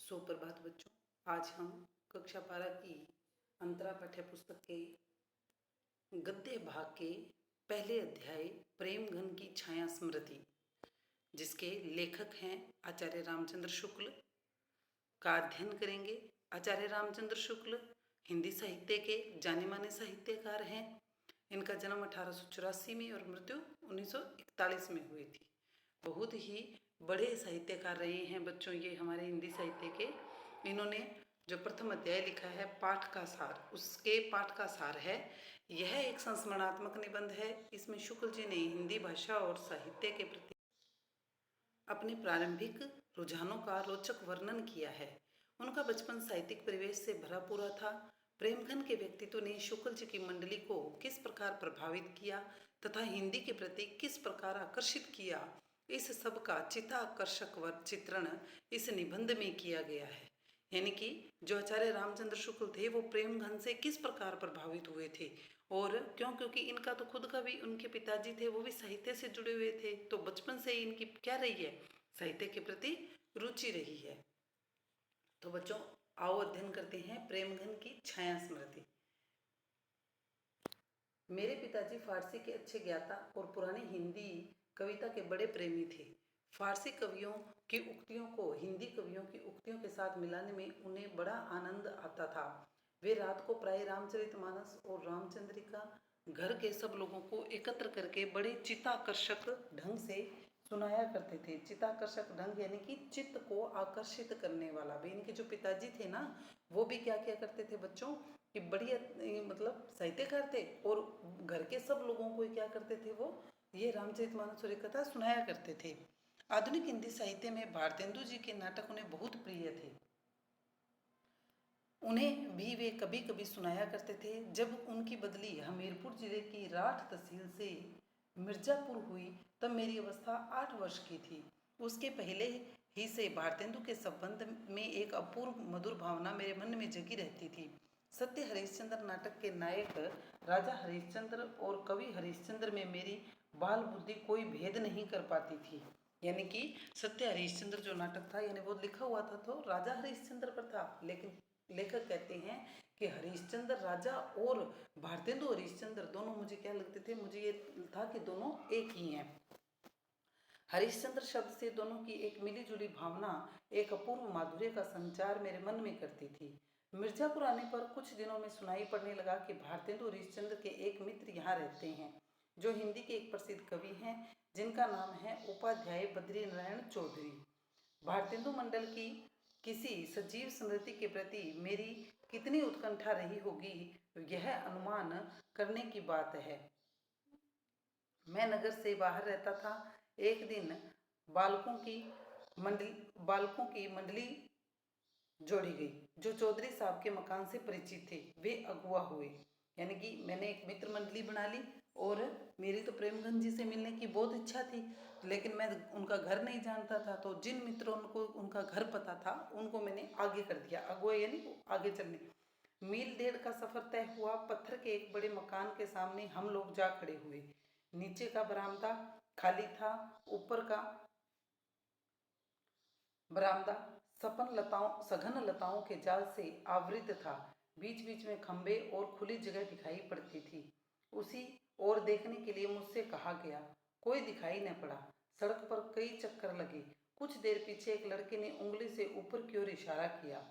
सुप्रभात बच्चों। आज हम कक्षा 12 की अंतरा पाठ्य पुस्तक के गद्य भाग के पहले अध्याय प्रेम घन की छाया स्मृति, जिसके लेखक हैं आचार्य रामचंद्र शुक्ल, का अध्ययन करेंगे। आचार्य रामचंद्र शुक्ल हिंदी साहित्य के जाने माने साहित्यकार हैं। इनका जन्म 1884 में और मृत्यु 1941 में हुई थी। बहुत ही बड़े साहित्यकार रहे हैं बच्चों ये हमारे हिंदी साहित्य के। इन्होंने जो प्रथम अध्याय लिखा है पाठ का सार, उसके पाठ का सार है। यह एक संस्मरणात्मक निबंध है। इसमें शुक्ल जी ने हिंदी भाषा और साहित्य के प्रति अपने प्रारंभिक रुझानों का रोचक वर्णन किया है। उनका बचपन साहित्यिक परिवेश से भरा पूरा था। प्रेमघन के व्यक्तित्व ने शुक्ल जी की मंडली को किस प्रकार प्रभावित किया तथा हिंदी के प्रति किस प्रकार आकर्षित किया, इस सब का चित्ताकर्षक चित्रण इस निबंध में किया गया है। यानी कि जो आचार्य रामचंद्र शुक्ल थे वो प्रेमघन से किस प्रकार प्रभावित हुए थे, और क्योंकि इनका तो खुद का भी, उनके पिताजी थे वो भी साहित्य से जुड़े हुए थे, तो बचपन से इनकी क्या रही है, साहित्य के प्रति रुचि रही है। तो बच्चों आओ अध्ययन करते हैं प्रेमघन की छाया स्मृति। मेरे पिताजी फारसी के अच्छे ज्ञाता और पुरानी हिंदी कविता के बड़े प्रेमी थे। फारसी कवियों की उक्तियों को हिंदी कवियों की उक्तियों के साथ मिलाने में उन्हें बड़ा आनंद आता था। वे रात को प्राय रामचरितमानस और रामचंद्रिका घर के सब लोगों को एकत्र करके बड़े चित्ताकर्षक ढंग से सुनाया करते थे। चित्ताकर्षक ढंग यानी कि चित्त को आकर्षित करने वाला। भी इनके जो पिताजी थे ना, वो भी क्या क्या करते थे बच्चों कि बढ़िया, मतलब साहित्यकार थे, और घर के सब लोगों को क्या करते थे, वो ये रामचरितमानस और कथा सुनाया करते थे। आधुनिक हिंदी साहित्य में भारतेंदु जी के नाटक उन्हें बहुत प्रिय थे। उन्हें भी वे कभी कभी सुनाया करते थे। जब उनकी बदली हमीरपुर जिले की राठ तहसील से मिर्जापुर हुई तब मेरी अवस्था 8 वर्ष की थी। उसके पहले ही से भारतेंदु के संबंध में एक अपूर्व मधुर भावना मेरे मन में जगी रहती थी। सत्य हरिश्चंद्र नाटक के नायक राजा हरिश्चंद्र और कवि हरिश्चंद्र में मेरी बाल बुद्धि कोई भेद नहीं कर पाती थी। यानी कि सत्य हरिश्चंद्र जो नाटक था, यानी वो लिखा हुआ था तो राजा हरिश्चंद्र पर था, लेकिन लेखक कहते हैं कि हरिश्चंद्र राजा और भारतेंदु हरिश्चंद्र दोनों मुझे क्या लगते थे, मुझे ये था कि दोनों एक ही हैं। हरिश्चंद्र शब्द से दोनों की एक मिली जुली भावना, एक अपूर्व माधुर्य का संचार मेरे मन में करती थी। मिर्जापुर आने पर कुछ दिनों में सुनाई पड़ने लगा कि भारतेंदु हरिश्चंद्र के एक मित्र यहाँ रहते हैं, जो हिंदी के एक प्रसिद्ध कवि हैं, जिनका नाम है उपाध्याय बद्री नारायण चौधरी। भारतेंदु मंडल की किसी सजीव स्मृति के प्रति मेरी कितनी उत्कंठा रही होगी, यह अनुमान करने की बात है। मैं नगर से बाहर रहता था। एक दिन बालकों की मंडली जोड़ी गई, जो चौधरी साहब के मकान से परिचित थे। वे अगुआ हुए, यानी कि मैंने एक मित्र मंडली बना ली, और मेरी तो प्रेमगंज जी से मिलने की बहुत इच्छा थी, लेकिन मैं उनका घर नहीं जानता था। तो जिन मित्रों को उनका घर पता था उनको मैंने आगे कर दिया, अगुआ यानी आगे चलने। मील डेढ़ का सफर तय हुआ। पत्थर के एक बड़े मकान के सामने हम लोग जा खड़े हुए। नीचे का बरामदा खाली था, ऊपर का बरामदा सघन लताओं के जाल से आवृत था। बीच बीच में खंबे और खुली जगह दिखाई पड़ती थी। उसी ओर देखने के लिए मुझसे कहा गया, कोई दिखाई न पड़ा। सड़क पर कई चक्कर लगे। कुछ देर पीछे एक लड़के ने उंगली से ऊपर की ओर इशारा किया।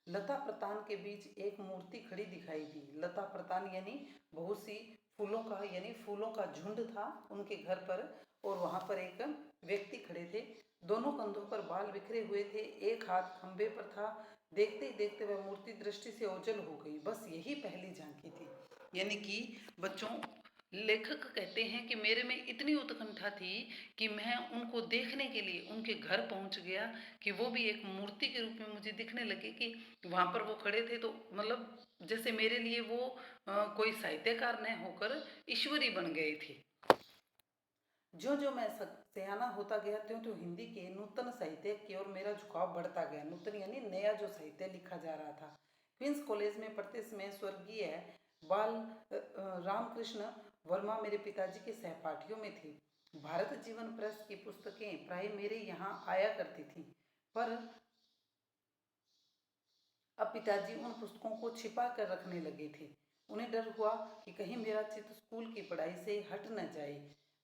लता प्रतान के बीच एक मूर्ति खड़ी दिखाई दी। लता प्रतान यानी बहुत सी फूलों का, यानी फूलों का झुंड था उनके घर पर, और वहां पर एक व्यक्ति खड़े थे। दोनों कंधों पर बाल बिखरे हुए थे, एक हाथ खंबे पर था। देखते ही देखते वह मूर्ति दृष्टि से ओझल हो गई। बस यही पहली झांकी थी। यानी कि बच्चों, लेखक कहते हैं कि मेरे में इतनी उत्कंठा थी कि मैं उनको देखने के लिए उनके घर पहुंच गया, कि वो भी एक मूर्ति के रूप में मुझे दिखने लगे, कि वहां पर वो खड़े थे। तो मतलब जैसे मेरे लिए वो कोई साहित्यकार न होकर ईश्वरी बन गए थे। जो जो मैं सयाना होता गया त्यों त्यों हिंदी के नूतन साहित्य की ओर मेरा झुकाव बढ़ता गया। नूतन यानी नया जो साहित्य लिखा जा रहा था। क्वींस कॉलेज में पढ़ते समय स्वर्गीय बाल रामकृष्ण वर्मा मेरे पिताजी के सहपाठियों में थे। भारत जीवन प्रेस की पुस्तकें प्राय मेरे यहाँ आया करती थीं, पर पिताजी उन पुस्तकों को छिपा कर रखने लगे थे। उन्हें डर हुआ कि कहीं मेरा चित्त स्कूल की पढ़ाई से हट न जाए,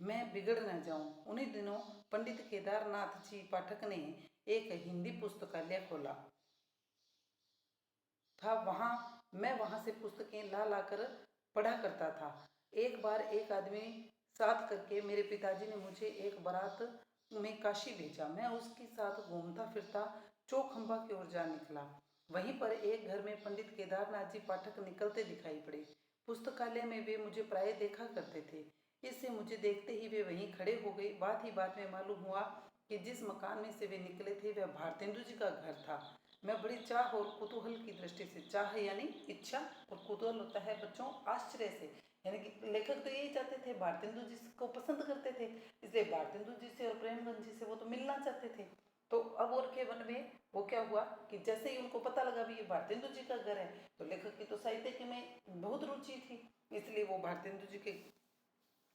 मैं बिगड़ न जाऊं। उन्हीं दिनों पंडित केदारनाथ जी पाठक ने एक हिंदी पुस्तकालय खोला था। मैं वहां से पुस्तकें ला ला कर पढ़ा करता था। एक बार एक आदमी साथ करके मेरे पिताजी ने मुझे एक बारात में काशी भेजा। मैं उसके साथ घूमता फिरता चौखंबा की ओर जा निकला। वहीं पर एक घर में पंडित केदारनाथ जी पाठक निकलते दिखाई पड़े। पुस्तकालय में वे मुझे प्राय देखा करते थे, इससे मुझे देखते ही वे वहीं खड़े हो गए। बात ही बात में मालूम हुआ कि जिस मकान में से वे निकले थे वह भारतेंदु जी का घर था। मैं बड़ी चाह और कुतूहल की दृष्टि से, चाह यानी इच्छा और कुतूहल होता है बच्चों आश्चर्य से, यानी कि लेखक तो यही चाहते थे, भारतेंदु जी को पसंद करते थे, इसलिए भारतेंदु जी से और प्रेमगंज जी से वो तो मिलना चाहते थे। तो अब और के वन में वो क्या हुआ कि जैसे ही उनको पता लगा भी ये भारतेंदु जी का घर है, तो लेखक की तो साहित्य की में बहुत रुचि थी, इसलिए वो भारतेंदु जी के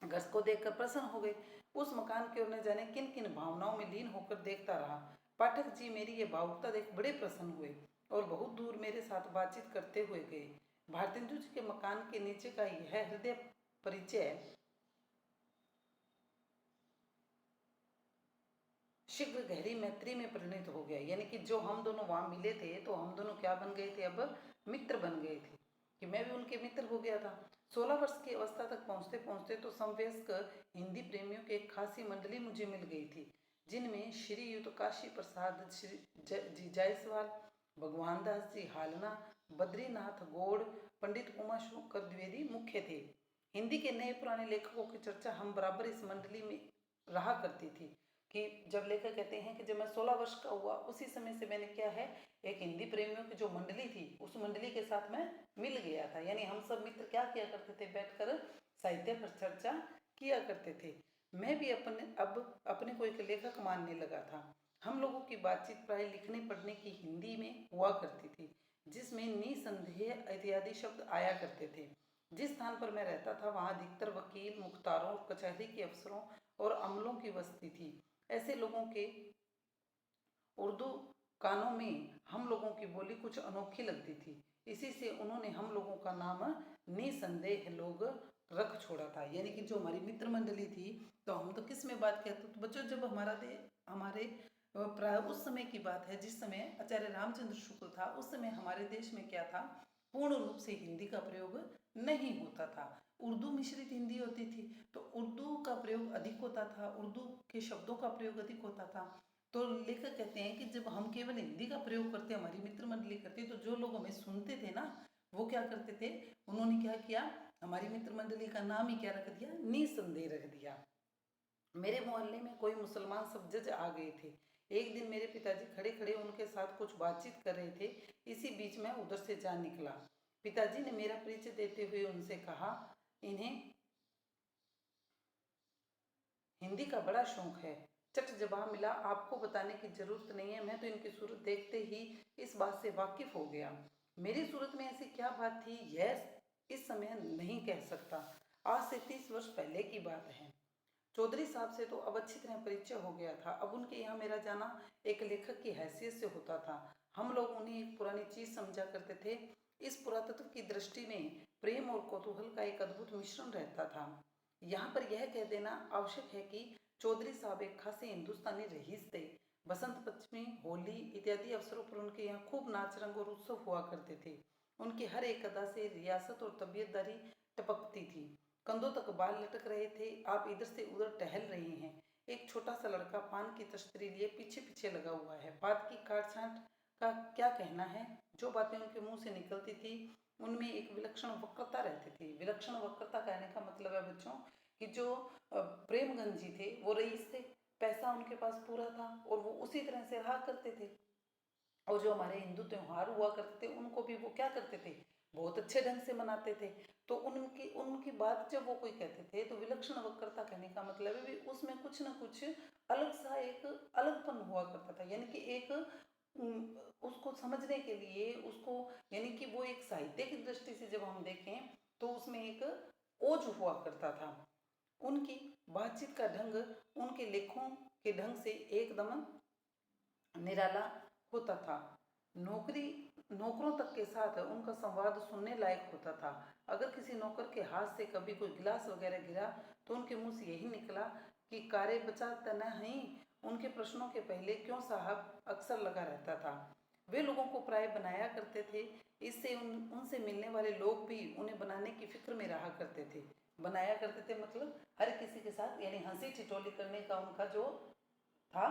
घर को देखकर प्रसन्न हो गए। उस मकान की ओर न जाने किन किन भावनाओं में लीन होकर देखता रहा। पाठक जी मेरी ये भावुकता देख बड़े प्रसन्न हुए और बहुत दूर मेरे साथ बातचीत करते हुए गए। भारतेंदु जी के मकान के नीचे का यह हृदय परिचय शीघ्र गहरी मैत्री में परिणत हो गया। यानी कि जो हम दोनों वहां मिले थे तो हम दोनों क्या बन गए थे, अब मित्र बन गए थे, कि मैं भी उनके मित्र हो गया था। 16 वर्ष की अवस्था तक पहुंचते पहुंचते तो समवयस्क हिंदी प्रेमियों की एक खासी मंडली मुझे मिल गई थी, जिनमें श्रीयुत काशी प्रसाद जी जायसवाल, भगवान दास जी हालना, बद्रीनाथ गौड़, पंडित उमा शंकर द्विवेदी मुख्य थे। हिंदी के नए पुराने लेखकों की चर्चा हम बराबर इस मंडली में रहा करती थी। कि जब लेखक कहते हैं कि जब मैं 16 वर्ष का हुआ उसी समय से मैंने क्या है, एक हिंदी प्रेमियों की जो मंडली थी उस मंडली के साथ मैं मिल गया था। यानी हम सब मित्र क्या किया करते थे, बैठकर साहित्य पर चर्चा किया करते थे। मैं भी अपने को एक लेखक मानने लगा था। हम लोगों की बातचीत प्राय लिखने पढ़ने की हिंदी में हुआ करती थी, जिसमें निसंदेह इत्यादि शब्द आया करते थे। जिस स्थान पर मैं रहता था वहां अधिकतर वकील, मुख्तारों, कचहरी के अफसरों और अमलों की बस्ती थी। ऐसे लोगों के उर्दू कानों में हम लोगों की बोली कुछ अनोखी लगती थी, इसी से उन्होंने हम लोगों का नाम निसंदेह लोग रख छोड़ा था। यानी कि जो हमारी मित्र मंडली थी, तो हम तो किस में बात करते तो बच्चों, जब हमारे प्राय उस समय की बात है जिस समय आचार्य रामचंद्र शुक्ल था, उस समय हमारे देश में क्या था, पूर्ण रूप से हिंदी का प्रयोग नहीं होता था, उर्दू मिश्रित हिंदी होती थी, तो उर्दू का प्रयोग अधिक होता था, उर्दू के शब्दों का प्रयोग अधिक होता था। तो लेखक कहते हैं कि जब हम केवल हिंदी का प्रयोग करते, हमारी मित्र मंडली करती, तो जो लोग हमें सुनते थे ना, वो क्या करते थे, उन्होंने क्या किया, हमारी मित्र मंडली का नाम ही क्या रख दिया, निसंदेह रख दिया। मेरे मोहल्ले में कोई मुसलमान सब जज आ गए थे। एक दिन मेरे पिताजी खड़े खड़े उनके साथ कुछ बातचीत कर रहे थे, इसी बीच में उधर से जा निकला। पिताजी ने मेरा परिचय देते हुए उनसे कहा, इन्हें हिंदी का बड़ा शौक है। चट जवाब मिला, आपको बताने की जरूरत नहीं है, मैं तो इनकी सूरत देखते ही इस बात से वाकिफ हो गया। मेरी सूरत में ऐसी क्या बात थी, यह इस समय नहीं कह सकता। आज से 30 वर्ष पहले की बात है। चौधरी साहब से तो अब अच्छी तरह परिचय हो गया था। अब उनके यहाँ मेरा जाना एक लेखक की हैसियत से होता था। हम लोग उन्हें एक पुरानी चीज समझा करते थे। इस पुरातत्व की दृष्टि में प्रेम और कौतूहल का एक अद्भुत मिश्रण रहता था। यहाँ पर यह कह देना आवश्यक है कि चौधरी साहब एक खासे हिंदुस्तानी रईस थे। बसंत पंचमी, होली इत्यादि अवसरों पर उनके यहाँ खूब नाच रंग और उत्सव हुआ करते थे। उनकी हर एक अदा से रियासत और तबीयतदारी टपकती थी। कंधों तक बाल लटक रहे थे। आप इधर से उधर टहल रहे हैं। एक छोटा सा लड़का पान की तश्तरी लिए पीछे पीछे लगा हुआ है। बात की काट छांट का क्या कहना है। जो बातें उनके मुंह से निकलती थी उनमें एक विलक्षण वक्रता रहती थी। विलक्षण वक्रता कहने का मतलब है बच्चों कि जो प्रेमगंज जी थे वो रईस थे, पैसा उनके पास पूरा था और वो उसी तरह से रहा करते थे। और जो हमारे हिंदू त्योहार हुआ करते थे उनको भी वो क्या करते थे, बहुत अच्छे ढंग से मनाते थे। तो उनकी उनकी बात जब वो कोई कहते थे तो विलक्षण वक्रता कहने का मतलब है भी उसमें कुछ ना कुछ अलग सा एक अलगपन हुआ करता था। यानी कि एक उसको समझने के लिए उसको, यानी कि वो एक साहित्य की दृष्टि से जब हम देखें तो उसमें एक ओज हुआ करता था। उनकी बातचीत का ढंग उनके लेखों के ढंग से एकदम निराला होता था। नौकरी नौकरों तक के साथ उनका संवाद सुनने लायक होता था। अगर किसी नौकर के हाथ से कभी कोई गिलास वगैरह गिरा तो उनके मुंह से यही निकला कि कारे बचा त न हई। उनके प्रश्नों के पहले क्यों साहब अक्सर लगा रहता था। वे लोगों को प्राय बनाया करते थे। इससे उनसे मिलने वाले लोग भी उन्हें बनाने की फिक्र में रहा करते थे। बनाया करते थे मतलब हर किसी के साथ यानी हंसी ठिठोली करने का उनका जो था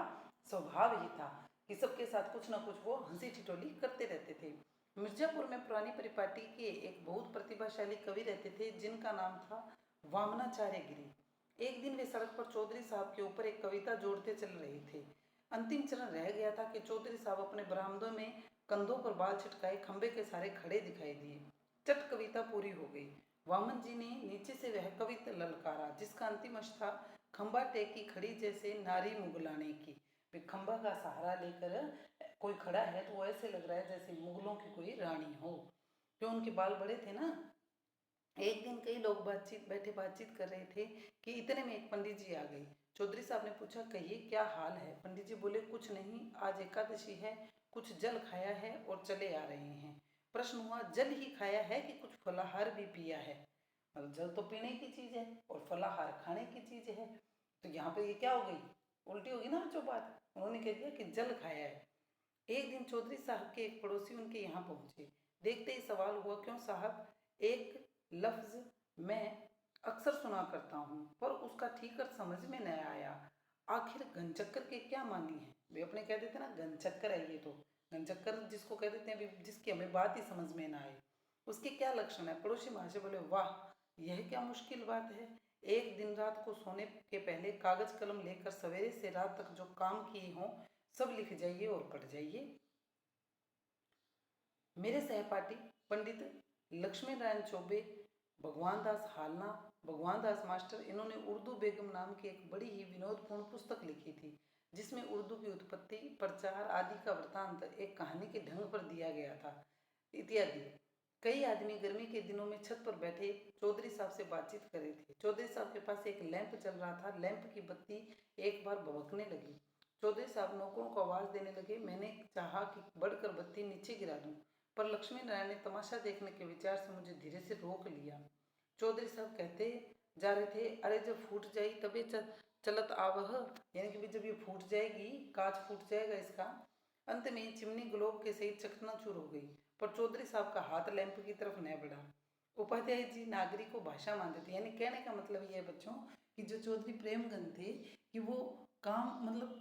स्वभाव ही था कि सबके साथ कुछ ना कुछ वो हंसी ठिठोली करते रहते थे। मिर्जापुर में पुरानी परिपाटी के एक बहुत प्रतिभाशाली कवि रहते थे जिनका नाम था वामनाचार्य गिरी। एक दिन वे सड़क पर चौधरी साहब के ऊपर एक कविता जोड़ते चल रहे थे। अंतिम चरण रह गया था कि चौधरी साहब अपने बरामदों में कंधों पर बाल छिटकाए खंबे के सारे खड़े दिखाई दिए। चट कविता पूरी हो गई। वामन जी ने नीचे से वह कविता ललकारा जिसका अंतिम अंश था खंबा टेकी खड़ी जैसे नारी मुगलाने की। वे खंबा का सहारा लेकर कोई खड़ा है तो वो ऐसे लग रहा है जैसे मुगलों की कोई रानी हो। जो उनके बाल बड़े थे ना। एक दिन कई लोग बातचीत कर रहे थे कि इतने में एक पंडित जी आ गए। चौधरी साहब ने पूछा, कहिए क्या हाल है। पंडित जी बोले, कुछ नहीं, आज एकादशी है, कुछ जल खाया है और चले आ रहे हैं। प्रश्न हुआ, जल ही खाया है कि कुछ फलाहार भी पिया है। मतलब जल तो पीने की चीज है और फलाहार खाने की चीज है। तो यहाँ पे ये क्या हो गई, उल्टी होगी ना बच्चों बात। उन्होंने कह दिया कि जल खाया है। एक दिन चौधरी साहब के एक पड़ोसी उनके यहाँ पहुंचे। देखते ही सवाल हुआ, क्यों साहब, एक लफ्ज मैं अक्सर सुना करता हूँ पर उसका ठीक अर्थ समझ में नहीं आया। आखिर घनचक्कर के क्या मानी है। वे अपने कह देते ना घनचक्कर है, ये तो घनचक्कर जिसको कह देते हैं जिसकी हमें बात ही समझ में ना आए उसके क्या लक्षण है। पड़ोसी महाशय बोले, वाह, यह क्या मुश्किल बात है। एक दिन रात को सोने के पहले कागज कलम लेकर सवेरे से रात तक जो काम किए हों सब लिख जाइए और पढ़ जाइए। मेरे सहपाठी पंडित लक्ष्मी नारायण चौबे, भगवान दास हालना, भगवान दास मास्टर, इन्होंने उर्दू बेगम नाम की एक बड़ी ही विनोदपूर्ण पुस्तक लिखी थी जिसमें उर्दू की उत्पत्ति, प्रचार आदि का वृतांत एक कहानी के ढंग पर दिया गया था इत्यादि। कई आदमी गर्मी के दिनों में छत पर बैठे चौधरी साहब से बातचीत कर रहे थे। चौधरी साहब के पास एक लैंप चल रहा था। लैंप की बत्ती एक बार भभकने लगी। चौधरी साहब नौकरों को आवाज देने लगे। मैंने चाहा कि बढ़कर बत्ती नीचे गिरा दूं पर लक्ष्मी नारायण ने तमाशा देखने के विचार से मुझे धीरे से रोक लिया। चौधरी साहब कहते जा रहे थे, अरे जब फूट जाई तबे चलत आवह, यानी कि जब ये फूट जाएगी, कांच फूट जाएगा इसका। अंत में चिमनी ग्लोब के सहित चकनाचूर हो गई पर चौधरी साहब का हाथ लैंप की तरफ न बढ़ा। उपाध्याय जी नागरिक को भाषा मानते थे, यानी कहने का मतलब ये है बच्चों कि जो चौधरी प्रेमगन थे कि वो काम मतलब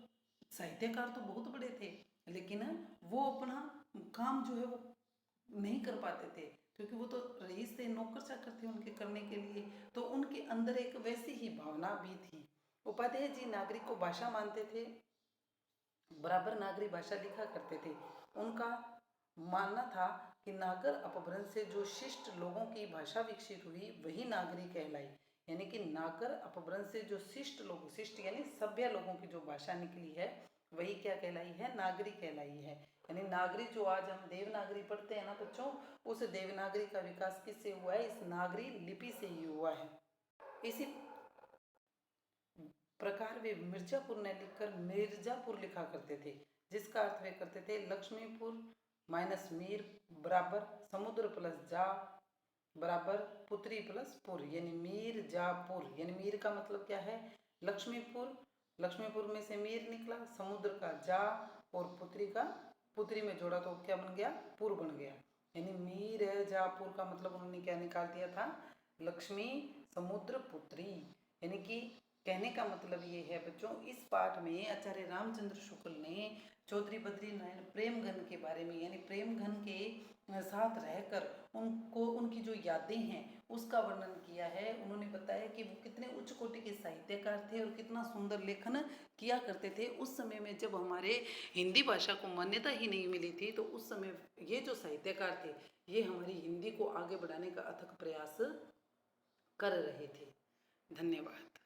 साहित्यकार तो बहुत बड़े थे लेकिन वो अपना काम जो है वो नहीं कर पाते थे क्योंकि वो तो रईस थे, नौकर चाकर थे उनके करने के लिए। तो उनके अंदर एक वैसी ही भावना भी थी। उपाध्याय जी नागरिक को भाषा मानते थे, बराबर नागरिक भाषा लिखा करते थे। उनका मानना था कि नागर अपभ्रंश से जो शिष्ट लोगों की भाषा विकसित हुई वही नागरिक कहलाई। यानी कि नागर अपभ्रंश से जो शिष्ट लोग, शिष्ट यानी सभ्य लोगों की जो भाषा निकली है वही क्या कहलाई है, नागरिक कहलाई है। यानी नागरी जो आज हम देवनागरी पढ़ते हैं ना बच्चों, उस देवनागरी का विकास किससे हुआ है, इस नागरी लिपि से ही हुआ है। इसी प्रकार वे मिर्जापुर ने लिखकर मिर्जापुर लिखा करते थे जिसका अर्थ वे करते थे लक्ष्मीपुर माइनस मीर बराबर समुद्र प्लस जा बराबर पुत्री प्लस पुर, यानी मीर जापुर। यानी मीर का मतलब क्या है, लक्ष्मीपुर, लक्ष्मीपुर में से मीर निकला, समुद्र का जा और पुत्री का पुत्री में जोड़ा तो क्या बन गया, पुर बन गया। यानी मीर जापुर का मतलब उन्होंने क्या निकाल दिया था, लक्ष्मी समुद्र पुत्री। यानी कि कहने का मतलब ये है बच्चों, इस पाठ में आचार्य रामचंद्र शुक्ल ने चौधरी बद्री नारायण प्रेमघन के बारे में, यानी प्रेमघन के साथ रहकर उनको उनकी जो यादें हैं उसका वर्णन किया है। उन्होंने बताया कि वो कितने उच्च कोटि के साहित्यकार थे और कितना सुंदर लेखन किया करते थे। उस समय में जब हमारे हिंदी भाषा को मान्यता ही नहीं मिली थी तो उस समय ये जो साहित्यकार थे ये हमारी हिंदी को आगे बढ़ाने का अथक प्रयास कर रहे थे। धन्यवाद।